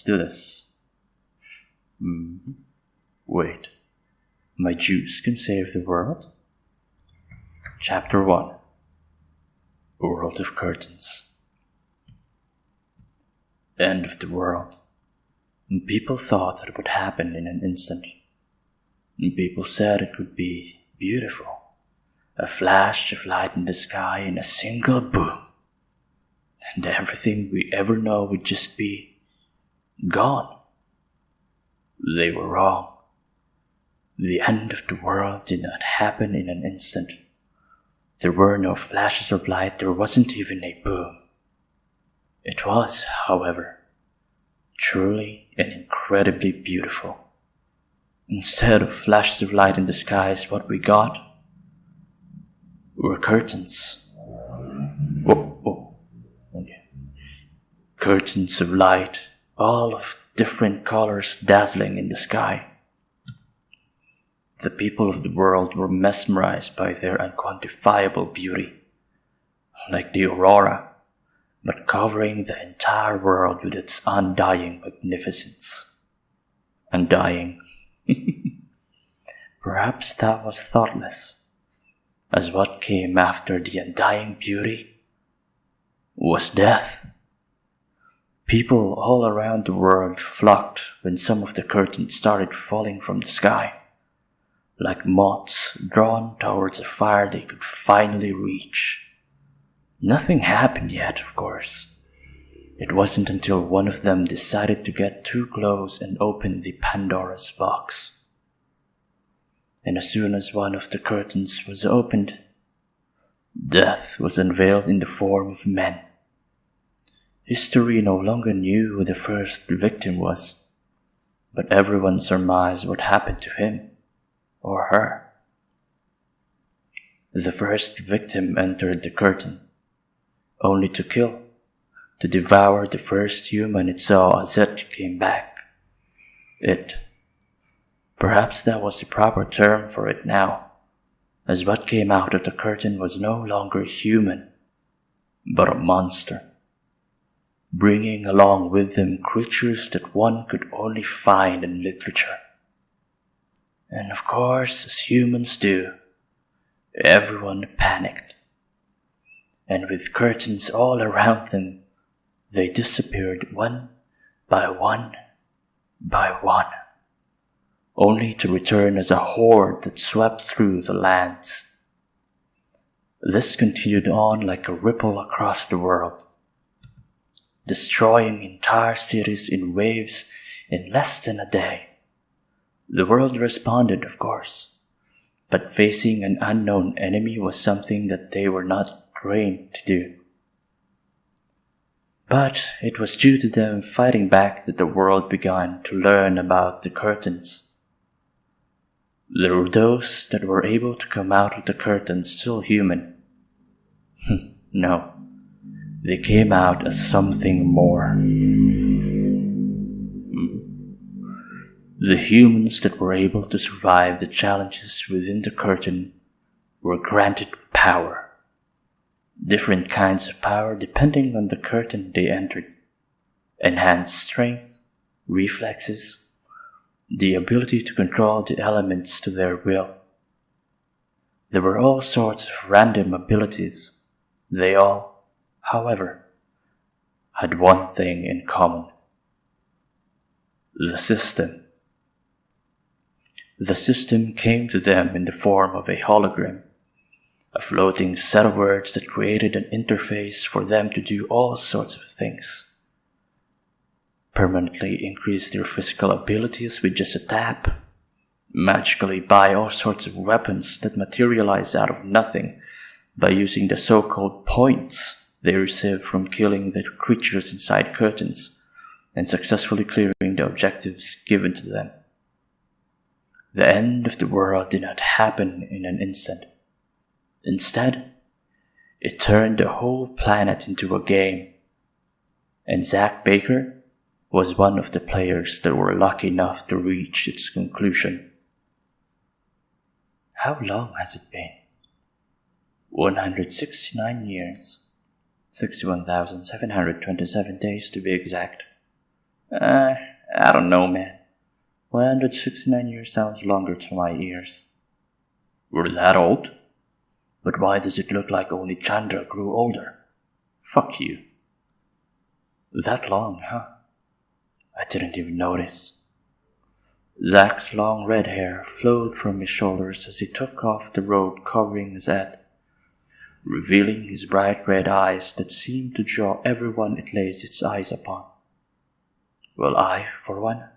do this. Wait, my juice can save the world? Chapter 1. A World of Curtains. End of the world. And people thought that it would happen in an instant. And people said it would be beautiful. A flash of light in the sky and a single boom. And everything we ever know would just be gone. They were wrong. The end of the world did not happen in an instant. There were no flashes of light, there wasn't even a boom. It was, however, truly and incredibly beautiful. Instead of flashes of light in the skies, what we got were curtains. Curtains of light, all of different colors dazzling in the sky. The people of the world were mesmerized by their unquantifiable beauty, like the aurora, but covering the entire world with its undying magnificence. Undying. Perhaps that was thoughtless, as what came after the undying beauty was death. People all around the world flocked when some of the curtains started falling from the sky, like moths drawn towards a fire they could finally reach. Nothing happened yet, of course. It wasn't until one of them decided to get too close and open the Pandora's box. And as soon as one of the curtains was opened, death was unveiled in the form of men. History no longer knew who the first victim was, but everyone surmised what happened to him or her. The first victim entered the curtain, only to kill, to devour the first human it saw as it came back. Perhaps that was the proper term for it now, as what came out of the curtain was no longer human, but a monster, bringing along with them creatures that one could only find in literature. And of course, as humans do, everyone panicked. And with curtains all around them, they disappeared one by one by one, only to return as a horde that swept through the lands. This continued on like a ripple across the world, destroying entire cities in waves in less than a day. The world responded, of course, but facing an unknown enemy was something that they were not trained to do. But it was due to them fighting back that the world began to learn about the curtains. There were those that were able to come out of the curtains still human. No. They came out as something more. The humans that were able to survive the challenges within the curtain were granted power. Different kinds of power depending on the curtain they entered. Enhanced strength, reflexes, the ability to control the elements to their will. There were all sorts of random abilities. They all, however, had one thing in common. The system. The system came to them in the form of a hologram, a floating set of words that created an interface for them to do all sorts of things. Permanently increase their physical abilities with just a tap, magically buy all sorts of weapons that materialize out of nothing by using the so-called points they receive from killing the creatures inside curtains and successfully clearing the objectives given to them. The end of the world did not happen in an instant. Instead, it turned the whole planet into a game, and Zach Baker was one of the players that were lucky enough to reach its conclusion. How long has it been? 169 years, 61,727 days to be exact, I don't know, man. 169 years sounds longer to my ears. We're that old? But why does it look like only Chandra grew older? Fuck you. That long, huh? I didn't even notice. Zack's long red hair flowed from his shoulders as he took off the robe covering his head, revealing his bright red eyes that seemed to draw everyone it lays its eyes upon. Well, I, for one,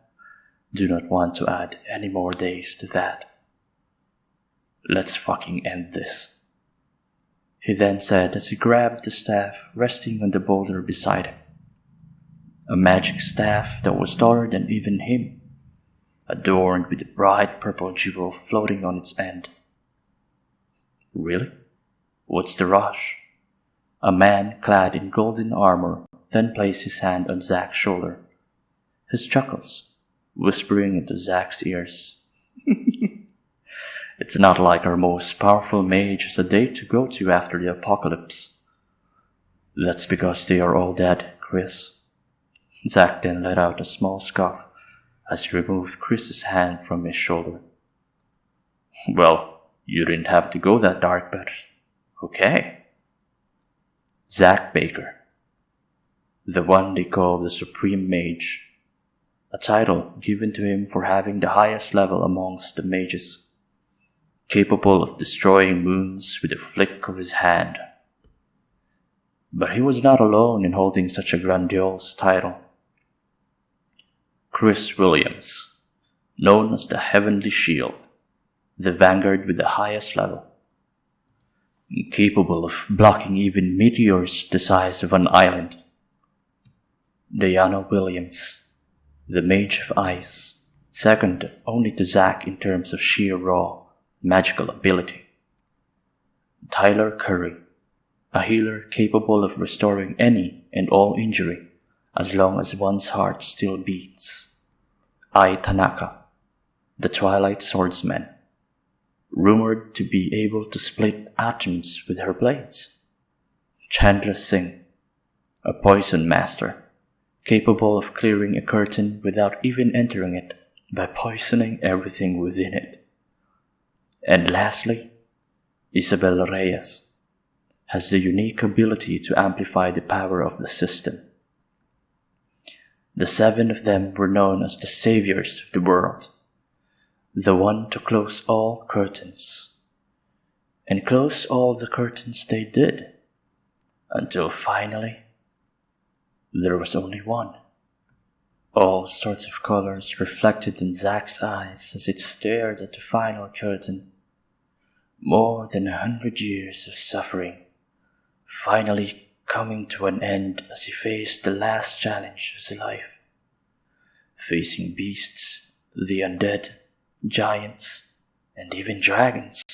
do not want to add any more days to that. Let's fucking end this, he then said as he grabbed the staff resting on the boulder beside him. A magic staff that was taller than even him, adorned with a bright purple jewel floating on its end. Really? What's the rush? A man clad in golden armor then placed his hand on Zack's shoulder. His chuckles, whispering into Zack's ears. It's not like our most powerful mage has a date to go to after the apocalypse. That's because they are all dead, Chris. Zack then let out a small scoff as he removed Chris's hand from his shoulder. Well, you didn't have to go that dark, but okay. Zack Baker, the one they call the Supreme Mage, a title given to him for having the highest level amongst the mages, capable of destroying moons with a flick of his hand. But he was not alone in holding such a grandiose title. Chris Williams, known as the Heavenly Shield, the vanguard with the highest level, capable of blocking even meteors the size of an island. Diana Williams, the Mage of Ice, second only to Zack in terms of sheer raw magical ability. Tyler Curry, a healer capable of restoring any and all injury as long as one's heart still beats. Ai Tanaka, the Twilight Swordsman, rumored to be able to split atoms with her blades. Chandra Singh, a poison master, capable of clearing a curtain without even entering it by poisoning everything within it. And lastly, Isabel Reyes has the unique ability to amplify the power of the system. The 7 of them were known as the saviors of the world, the one to close all curtains. And close all the curtains they did, until finally, there was only one. All sorts of colors reflected in Zack's eyes as it stared at the final curtain. More than 100 years of suffering, finally coming to an end as he faced the last challenge of his life. Facing beasts, the undead, giants, and even dragons.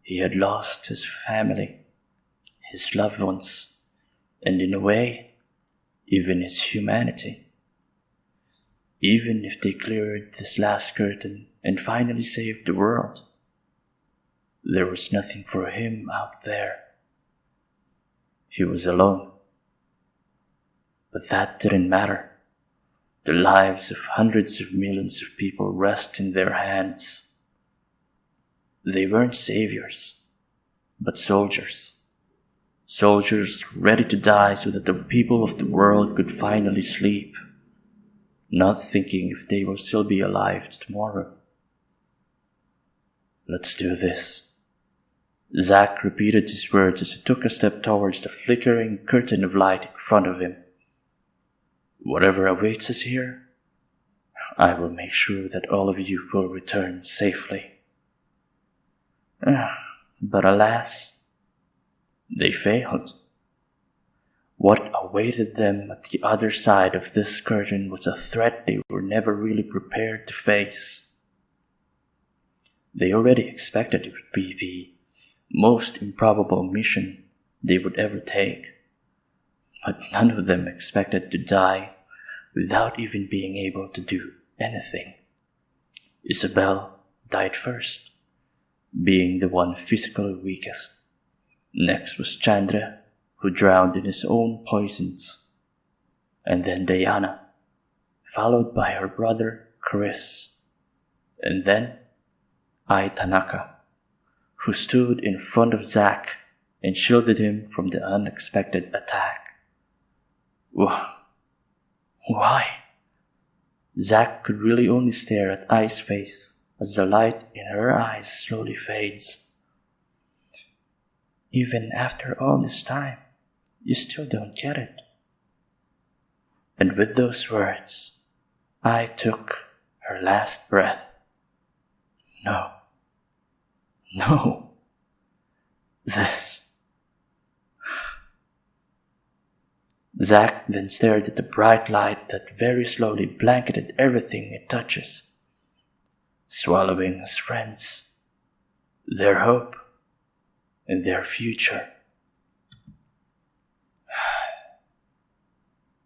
He had lost his family, his loved ones, and in a way, even his humanity. Even if they cleared this last curtain and finally saved the world, there was nothing for him out there. He was alone. But that didn't matter. The lives of hundreds of millions of people rest in their hands. They weren't saviors, but soldiers. Soldiers ready to die so that the people of the world could finally sleep, not thinking if they will still be alive tomorrow. Let's do this. Zack repeated his words as he took a step towards the flickering curtain of light in front of him. Whatever awaits us here, I will make sure that all of you will return safely. But alas, they failed. What awaited them at the other side of this curtain was a threat they were never really prepared to face. They already expected it would be the most improbable mission they would ever take, but none of them expected to die without even being able to do anything. Isabel died first, being the one physically weakest. Next was Chandra, who drowned in his own poisons, and then Diana, followed by her brother Chris, and then Ai Tanaka, who stood in front of Zack and shielded him from the unexpected attack. Why? Zack could really only stare at Ai's face as the light in her eyes slowly fades. Even after all this time, you still don't get it. And with those words, Ai took her last breath. No. This. Zack then stared at the bright light that very slowly blanketed everything it touches, swallowing his friends, their hope, and their future.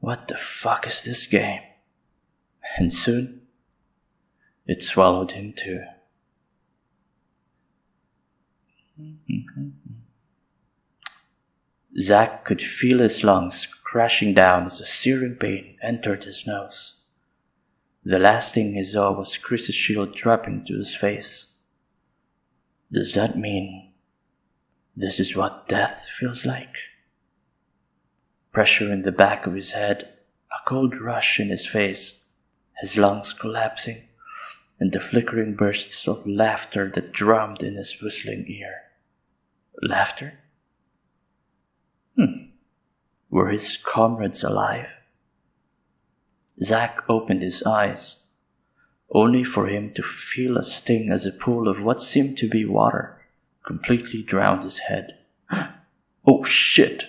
What the fuck is this game? And soon, it swallowed him too. Zack could feel his lungs crashing down as a searing pain entered his nose. The last thing he saw was Chris's shield dropping to his face. Does that mean this is what death feels like? Pressure in the back of his head, a cold rush in his face, his lungs collapsing, and the flickering bursts of laughter that drummed in his whistling ear. Laughter? Were his comrades alive? Zack opened his eyes, only for him to feel a sting as a pool of what seemed to be water completely drowned his head. Oh shit!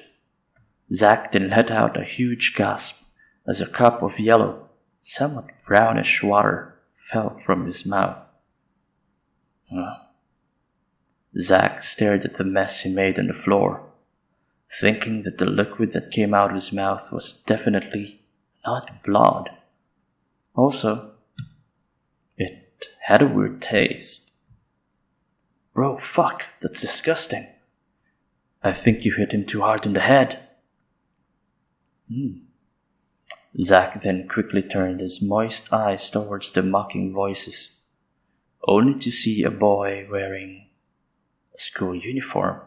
Zack then let out a huge gasp as a cup of yellow, somewhat brownish water fell from his mouth. Zack stared at the mess he made on the floor, thinking that the liquid that came out of his mouth was definitely not blood. Also, it had a weird taste. Bro, fuck, that's disgusting. I think you hit him too hard in the head. Zack then quickly turned his moist eyes towards the mocking voices, only to see a boy wearing a school uniform.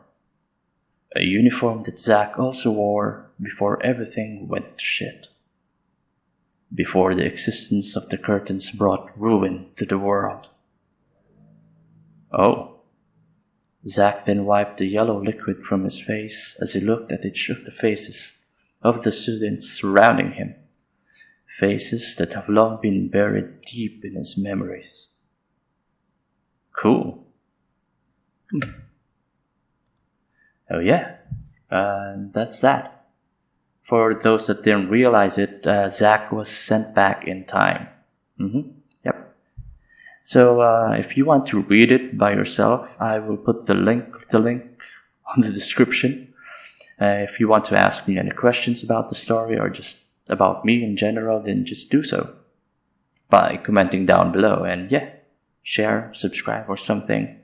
A uniform that Zack also wore before everything went to shit. Before the existence of the curtains brought ruin to the world. Oh. Zack then wiped the yellow liquid from his face as he looked at each of the faces of the students surrounding him. Faces that have long been buried deep in his memories. Cool. Oh yeah, that's that. For those that didn't realize it, Zack was sent back in time. Yep. So if you want to read it by yourself, I will put the link on the description. If you want to ask me any questions about the story or just about me in general, then just do so by commenting down below. And yeah, share, subscribe or something.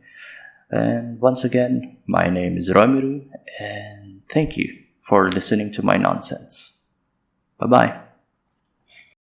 And once again, my name is Romeru, and thank you for listening to my nonsense. Bye-bye.